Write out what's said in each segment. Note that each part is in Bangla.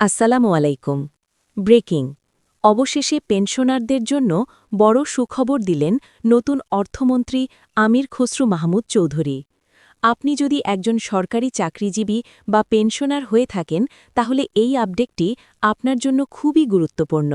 আসসালামু আলাইকুম। ব্রেকিং। অবশেষে পেনশনারদের জন্য বড় সুখবর দিলেন নতুন অর্থমন্ত্রী আমির খসরু মাহমুদ চৌধুরী। আপনি যদি একজন সরকারি চাকরিজীবী বা পেনশনার হয়ে থাকেন তাহলে এই আপডেটটি আপনার জন্য খুবই গুরুত্বপূর্ণ।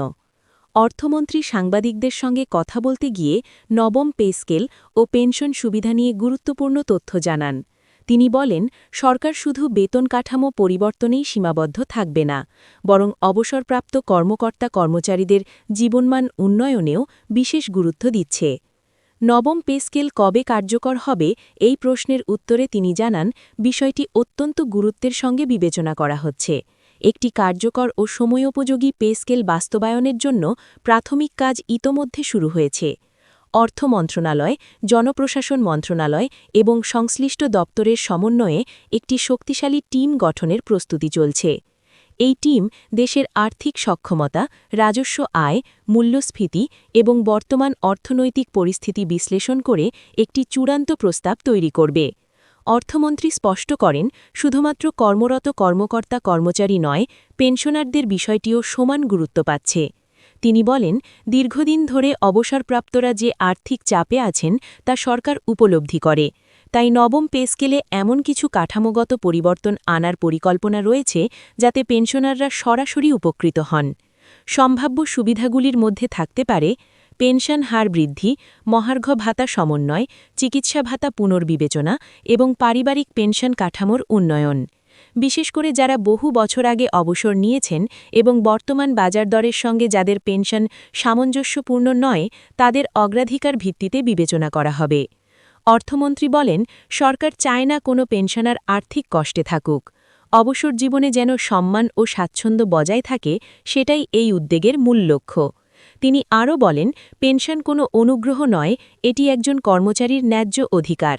অর্থমন্ত্রী সাংবাদিকদের সঙ্গে কথা বলতে গিয়ে নবম পে স্কেল ও পেনশন সুবিধা নিয়ে গুরুত্বপূর্ণ তথ্য জানান। তিনি বলেন, সরকার শুধু বেতন কাঠামো পরিবর্তনেই সীমাবদ্ধ থাকবে না, বরং অবসরপ্রাপ্ত কর্মকর্তা-কর্মচারীদের জীবনমান উন্নয়নেও বিশেষ গুরুত্ব দিচ্ছে। নবম পে স্কেল কবে কার্যকর হবে এই প্রশ্নের উত্তরে তিনি জানান, বিষয়টি অত্যন্ত গুরুত্বের সঙ্গে বিবেচনা করা হচ্ছে। একটি কার্যকর ও সময়োপযোগী পে স্কেল বাস্তবায়নের জন্য প্রাথমিক কাজ ইতোমধ্যে শুরু হয়েছে। অর্থ মন্ত্রণালয়, জনপ্রশাসন মন্ত্রণালয় এবং সংশ্লিষ্ট দপ্তরের সমন্বয়ে একটি শক্তিশালী টিম গঠনের প্রস্তুতি চলছে। এই টিম দেশের আর্থিক সক্ষমতা, রাজস্ব আয়, মূল্যস্ফীতি এবং বর্তমান অর্থনৈতিক পরিস্থিতি বিশ্লেষণ করে একটি চূড়ান্ত প্রস্তাব তৈরি করবে। অর্থমন্ত্রী স্পষ্ট করেন, শুধুমাত্র কর্মরত কর্মকর্তা-কর্মচারী নয়, পেনশনারদের বিষয়টিও সমান গুরুত্ব পাচ্ছে। তিনি বলেন, দীর্ঘদিন ধরে অবসরপ্রাপ্তরা যে আর্থিক চাপে আছেন তা সরকার উপলব্ধি করে। তাই নবম পে স্কেলে এমন কিছু কাঠামোগত পরিবর্তন আনার পরিকল্পনা রয়েছে যাতে পেনশনাররা সরাসরি উপকৃত হন। সম্ভাব্য সুবিধাগুলির মধ্যে থাকতে পারে পেনশন হার বৃদ্ধি, মহার্ঘ ভাতা সমন্বয়, চিকিৎসা ভাতা পুনর্বিবেচনা এবং পারিবারিক পেনশন কাঠামোর উন্নয়ন। বিশেষ করে যারা বহু বছর আগে অবসর নিয়েছেন এবং বর্তমান বাজার দরের সঙ্গে যাদের পেনশন সামঞ্জস্যপূর্ণ নয়, তাদের অগ্রাধিকার ভিত্তিতে বিবেচনা করা হবে। অর্থমন্ত্রী বলেন, সরকার চায় না কোনো পেনশনার আর্থিক কষ্টে থাকুক। অবসর জীবনে যেন সম্মান ও স্বাচ্ছন্দ্য বজায় থাকে, সেটাই এই উদ্যোগের মূল লক্ষ্য। তিনি আরও বলেন, পেনশন কোনো অনুগ্রহ নয়, এটি একজন কর্মচারীর ন্যায্য অধিকার।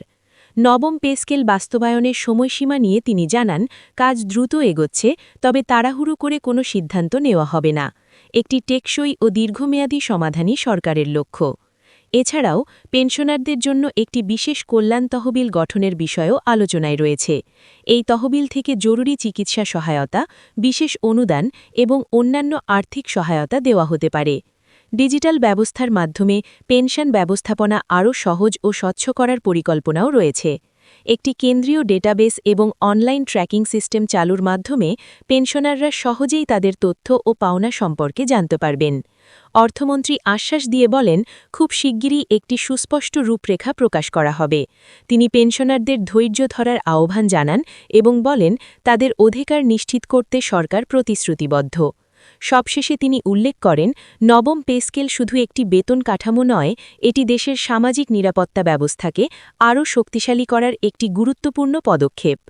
নবম পে স্কেল বাস্তবায়নের সময়সীমা নিয়ে তিনি জানান, কাজ দ্রুত এগোচ্ছে, তবে তাড়াহুড়ো করে কোনো সিদ্ধান্ত নেওয়া হবে না। একটি টেকসই ও দীর্ঘমেয়াদী সমাধানই সরকারের লক্ষ্য। এছাড়াও পেনশনারদের জন্য একটি বিশেষ কল্যাণ তহবিল গঠনের বিষয়ও আলোচনায় রয়েছে। এই তহবিল থেকে জরুরি চিকিৎসা সহায়তা, বিশেষ অনুদান এবং অন্যান্য আর্থিক সহায়তা দেওয়া হতে পারে। ডিজিটাল ব্যবস্থার মাধ্যমে পেনশন ব্যবস্থাপনা আরও সহজ ও স্বচ্ছ করার পরিকল্পনাও রয়েছে। একটি কেন্দ্রীয় ডেটাবেস এবং অনলাইন ট্র্যাকিং সিস্টেম চালুর মাধ্যমে পেনশনাররা সহজেই তাদের তথ্য ও পাওনা সম্পর্কে জানতে পারবেন। অর্থমন্ত্রী আশ্বাস দিয়ে বলেন, খুব শিগগিরই একটি সুস্পষ্ট রূপরেখা প্রকাশ করা হবে। তিনি পেনশনারদের ধৈর্য ধরার আহ্বান জানান এবং বলেন, তাদের অধিকার নিশ্চিত করতে সরকার প্রতিশ্রুতিবদ্ধ। সবশেষে তিনি উল্লেখ করেন, নবম পে স্কেল শুধু একটি বেতন কাঠামো নয়, এটি দেশের সামাজিক নিরাপত্তা ব্যবস্থাকে আরও শক্তিশালী করার একটি গুরুত্বপূর্ণ পদক্ষেপ।